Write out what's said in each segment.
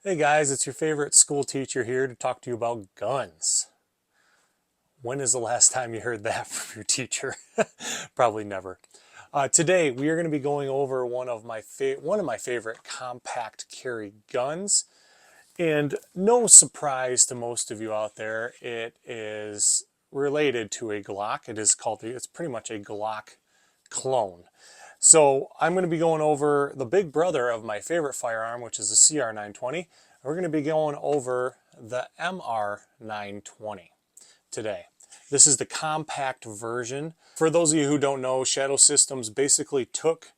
Hey guys, it's your favorite school teacher here to talk to you about guns. When is the last time you heard that from your teacher? Probably never. Today we are going to be going over one of my favorite compact carry guns, and no surprise to most of you out there, it is related to a Glock. It's pretty much a Glock clone. So I'm going to be going over the big brother of my favorite firearm, which is the CR920. We're going to be going over the MR920 today. This is the compact version. For those of you who don't know, Shadow Systems basically took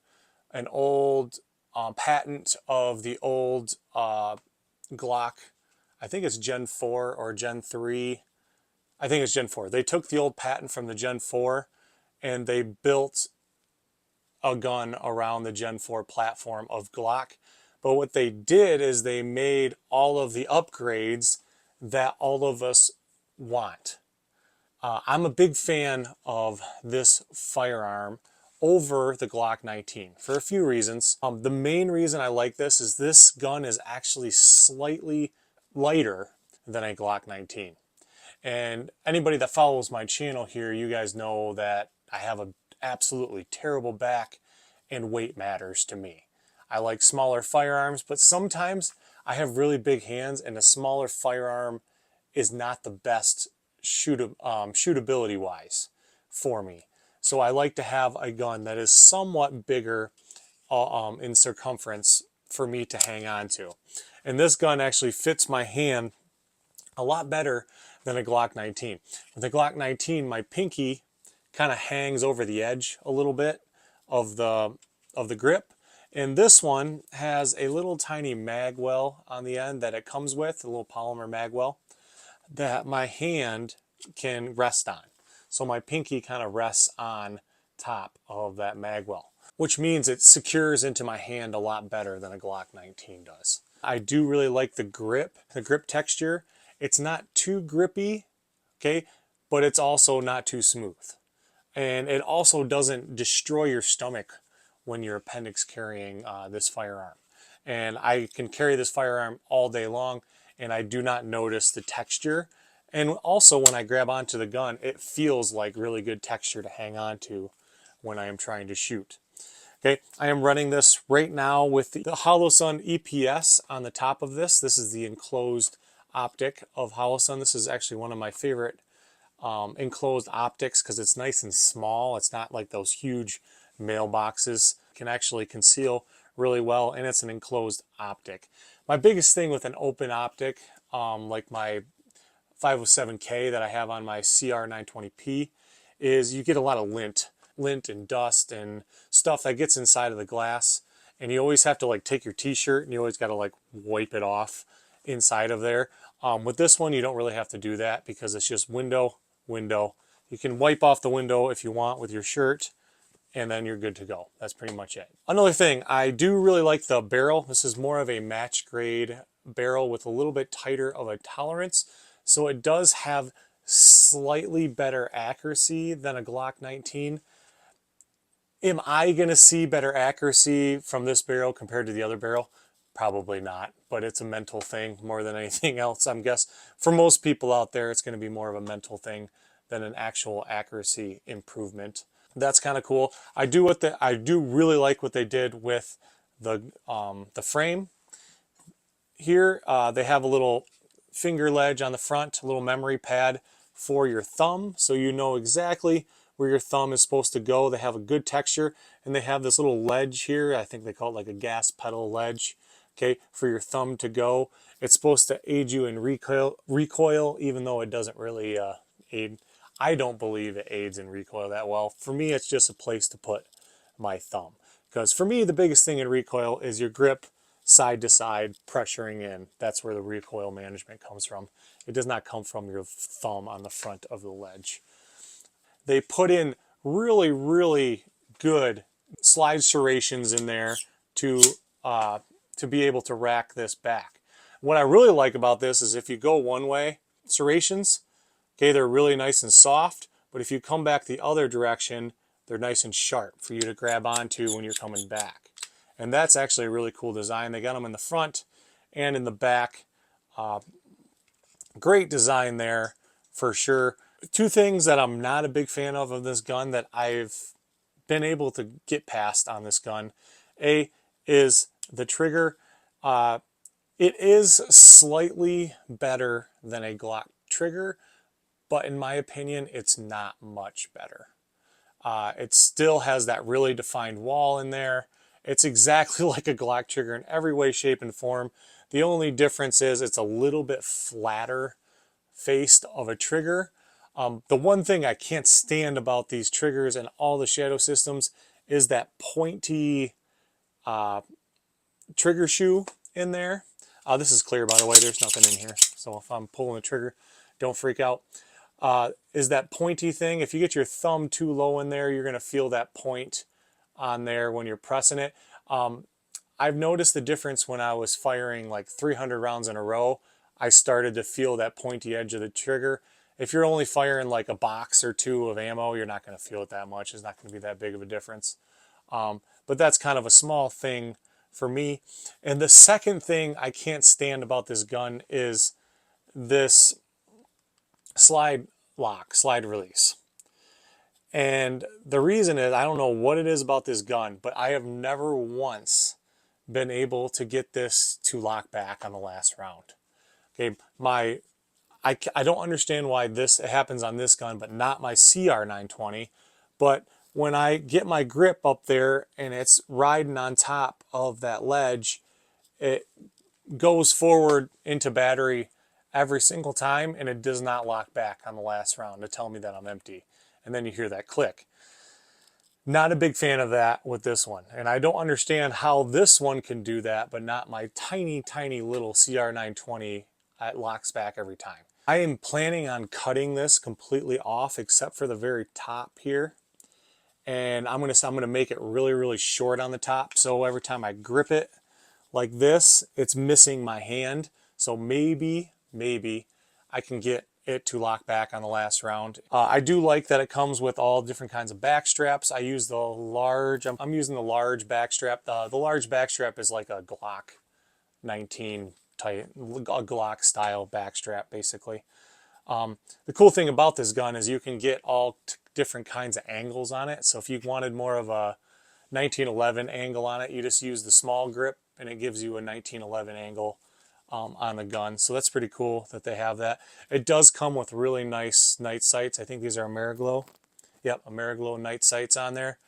an old patent of the old Glock. I think it's Gen 4 or Gen 3. I think it's Gen 4. They took the old patent from the Gen 4 and they built a gun around the Gen 4 platform of Glock. But what they did is they made all of the upgrades that all of us want. I'm a big fan of this firearm over the Glock 19 for a few reasons. The main reason I like this gun is actually slightly lighter than a Glock 19. And anybody that follows my channel here, you guys know that I have a absolutely terrible back and weight matters to me. I like smaller firearms, but sometimes I have really big hands and a smaller firearm is not the best shootability wise for me. So I like to have a gun that is somewhat bigger in circumference for me to hang on to. And this gun actually fits my hand a lot better than a Glock 19. With the Glock 19, my pinky kind of hangs over the edge a little bit of the grip. And this one has a little tiny mag well on the end that it comes with, a little polymer mag well that my hand can rest on. So my pinky kind of rests on top of that mag well, which means it secures into my hand a lot better than a Glock 19 does. I do really like the grip texture. It's not too grippy, okay, but it's also not too smooth. And it also doesn't destroy your stomach when you're appendix carrying this firearm. And I can carry this firearm all day long and I do not notice the texture. And also when I grab onto the gun, it feels like really good texture to hang on to when I am trying to shoot. Okay, I am running this right now with the Holosun EPS on the top of this. This is the enclosed optic of Holosun. This is actually one of my favorite enclosed optics because it's nice and small. It's not like those huge mailboxes. It can actually conceal really well, and it's an enclosed optic. My biggest thing with an open optic, like my 507K that I have on my CR920P, is you get a lot of lint and dust and stuff that gets inside of the glass, and you always have to like take your t-shirt and you always got to like wipe it off inside of there. With this one, you don't really have to do that because it's just window. You can wipe off the window if you want with your shirt, and then you're good to go. That's pretty much it. Another thing, I do really like the barrel. This is more of a match grade barrel with a little bit tighter of a tolerance. So it does have slightly better accuracy than a Glock 19. Am I going to see better accuracy from this barrel compared to the other barrel? Probably not, but it's a mental thing more than anything else. I'm guess for most people out there, it's going to be more of a mental thing than an actual accuracy improvement. That's kind of cool. I do really like what they did with the frame here. They have a little finger ledge on the front, a little memory pad for your thumb, so you know exactly where your thumb is supposed to go. They have a good texture, and they have this little ledge here. I think they call it like a gas pedal ledge, okay, for your thumb to go. It's supposed to aid you in recoil, even though it doesn't really aid. I don't believe it aids in recoil that well. For me, it's just a place to put my thumb. Because for me, the biggest thing in recoil is your grip side to side pressuring in. That's where the recoil management comes from. It does not come from your thumb on the front of the ledge. They put in really good slide serrations in there to be able to rack this back. What I really like about this is if you go one way, serrations, okay, they're really nice and soft, but if you come back the other direction, they're nice and sharp for you to grab onto when you're coming back. And that's actually a really cool design. They got them in the front and in the back. Great design there for sure. Two things that I'm not a big fan of this gun that I've been able to get past on this gun. A is the trigger. It is slightly better than a Glock trigger, but in my opinion, it's not much better. It still has that really defined wall in there. It's exactly like a Glock trigger in every way, shape, and form. The only difference is it's a little bit flatter faced of a trigger. The one thing I can't stand about these triggers and all the shadow systems is that pointy trigger shoe in there. This is clear, by the way. There's nothing in here. So if I'm pulling the trigger, don't freak out. Is that pointy thing. If you get your thumb too low in there, you're going to feel that point on there when you're pressing it. I've noticed the difference when I was firing like 300 rounds in a row. I started to feel that pointy edge of the trigger. If you're only firing like a box or two of ammo, you're not going to feel it that much. It's not going to be that big of a difference. But that's kind of a small thing for me. And the second thing I can't stand about this gun is this slide lock, slide release. And the reason is, I don't know what it is about this gun, but I have never once been able to get this to lock back on the last round. Okay, I don't understand why this happens on this gun, but not my CR920. But when I get my grip up there and it's riding on top of that ledge, it goes forward into battery every single time, and it does not lock back on the last round to tell me that I'm empty. And then you hear that click. Not a big fan of that with this one. And I don't understand how this one can do that, but not my tiny, tiny little CR920. It locks back every time. I am planning on cutting this completely off except for the very top here. And I'm gonna make it really, really short on the top. So every time I grip it like this, it's missing my hand. So maybe I can get it to lock back on the last round. I do like that it comes with all different kinds of back straps. I use the large, I'm using the large back strap. The large back strap is like a Glock 19 type, a Glock style back strap basically. The cool thing about this gun is you can get all different kinds of angles on it. So if you wanted more of a 1911 angle on it, you just use the small grip and it gives you a 1911 angle on the gun. So that's pretty cool that they have that. It does come with really nice night sights. I think these are Ameriglow. Yep, Ameriglow night sights on there.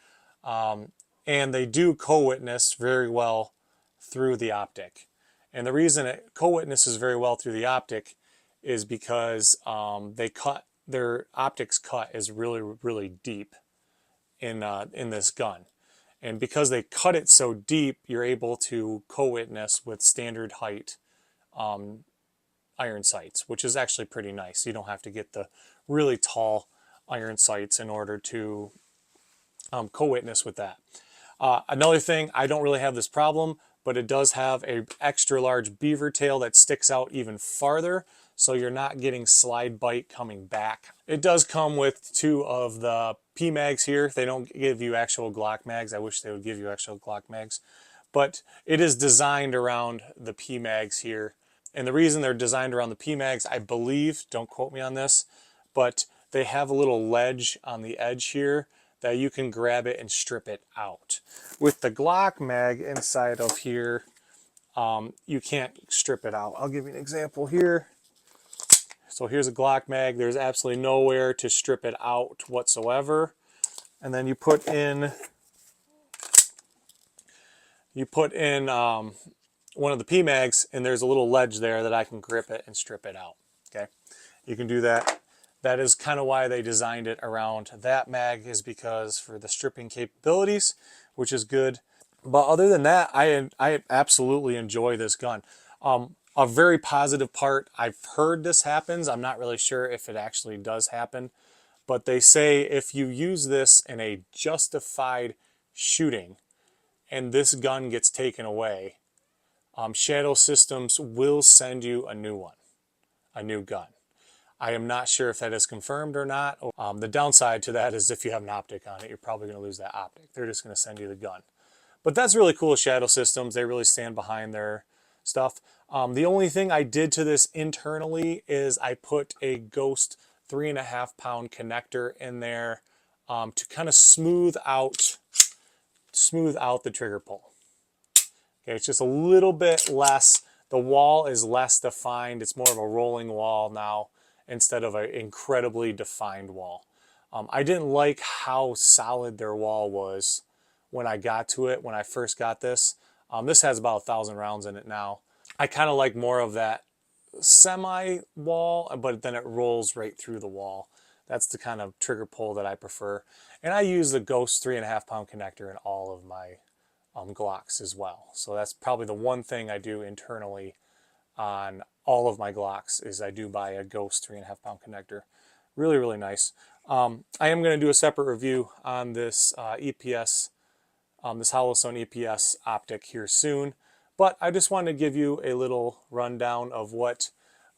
And they do co-witness very well through the optic. And the reason it co-witnesses very well through the optic is because their optics cut is really, really deep in this gun. And because they cut it so deep, you're able to co-witness with standard height iron sights, which is actually pretty nice. You don't have to get the really tall iron sights in order to co-witness with that. Another thing, I don't really have this problem, but it does have a extra large beaver tail that sticks out even farther, so you're not getting slide bite coming back. It does come with two of the P mags here. They don't give you actual Glock mags. I wish they would give you actual Glock mags, but it is designed around the P mags here. And the reason they're designed around the P mags, I believe, don't quote me on this, but they have a little ledge on the edge here that you can grab it and strip it out. With the Glock mag inside of here, you can't strip it out. I'll give you an example here. So here's a Glock mag. There's absolutely nowhere to strip it out whatsoever. And then you put in one of the P mags, and there's a little ledge there that I can grip it and strip it out. Okay, you can do that. That is kind of why they designed it around that mag, is because for the stripping capabilities, which is good. But other than that, I absolutely enjoy this gun. A very positive part, I've heard this happens. I'm not really sure if it actually does happen, but they say if you use this in a justified shooting and this gun gets taken away, Shadow Systems will send you a new one, a new gun. I am not sure if that is confirmed or not. The downside to that is if you have an optic on it, you're probably going to lose that optic. They're just going to send you the gun. But that's really cool, Shadow Systems. They really stand behind their stuff. The only thing I did to this internally is I put a Ghost 3.5 pound connector in there to kind of smooth out the trigger pull. Okay, it's just a little bit less. The wall is less defined. It's more of a rolling wall now instead of an incredibly defined wall. I didn't like how solid their wall was when I got to it, when I first got this. This has about 1,000 rounds in it now. I kind of like more of that semi wall, but then it rolls right through the wall. That's the kind of trigger pull that I prefer. And I use the Ghost 3.5 pound connector in all of my Glocks as well. So that's probably the one thing I do internally on all of my Glocks is I do buy a Ghost 3.5 pound connector. Really, really nice. I am going to do a separate review on this EPS, this Holosun EPS optic here soon. But I just wanted to give you a little rundown of what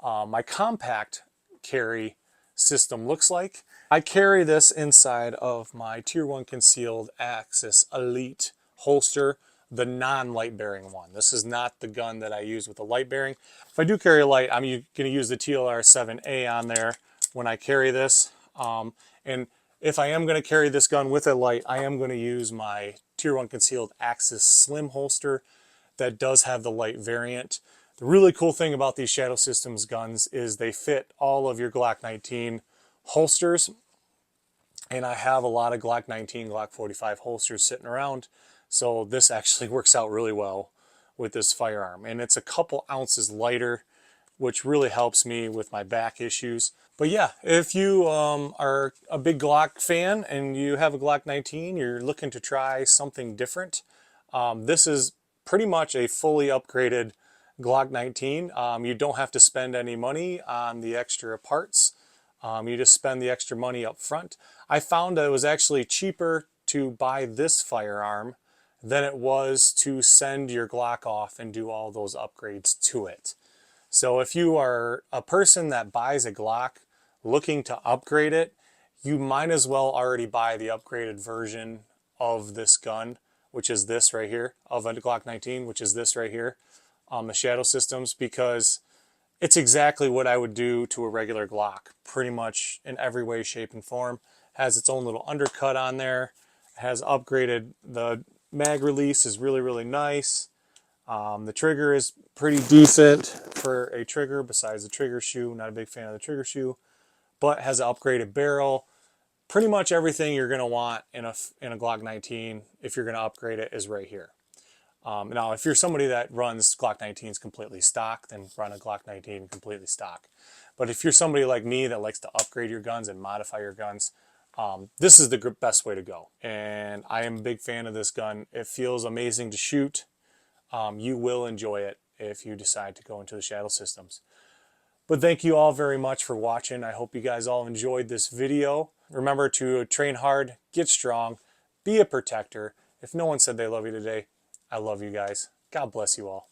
my compact carry system looks like. I carry this inside of my Tier 1 Concealed Axis Elite holster, the non-light bearing one. This is not the gun that I use with the light bearing. If I do carry a light, I'm going to use the TLR7A on there when I carry this. And if I am going to carry this gun with a light, I am going to use my Tier 1 Concealed Axis Slim holster that does have the light variant. The really cool thing about these Shadow Systems guns is they fit all of your Glock 19 holsters. And I have a lot of Glock 19, Glock 45 holsters sitting around. So this actually works out really well with this firearm. And it's a couple ounces lighter, which really helps me with my back issues. But yeah, if you are a big Glock fan and you have a Glock 19, you're looking to try something different, this is pretty much a fully upgraded Glock 19. You don't have to spend any money on the extra parts. You just spend the extra money up front. I found that it was actually cheaper to buy this firearm than it was to send your Glock off and do all those upgrades to it. So if you are a person that buys a Glock looking to upgrade it, you might as well already buy the upgraded version of this gun, which is this right here, of a Glock 19, which is this right here, the Shadow Systems, because it's exactly what I would do to a regular Glock, pretty much in every way, shape, and form. Has its own little undercut on there, has upgraded, the mag release is really, really nice. The trigger is pretty decent for a trigger, besides the trigger shoe. Not a big fan of the trigger shoe, but has an upgraded barrel. Pretty much everything you're going to want in a Glock 19, if you're going to upgrade it, is right here. Now, if you're somebody that runs Glock 19s completely stock, then run a Glock 19 completely stock. But if you're somebody like me that likes to upgrade your guns and modify your guns, this is the best way to go. And I am a big fan of this gun. It feels amazing to shoot. You will enjoy it if you decide to go into the Shadow Systems. But thank you all very much for watching. I hope you guys all enjoyed this video. Remember to train hard, get strong, be a protector. If no one said they love you today, I love you guys. God bless you all.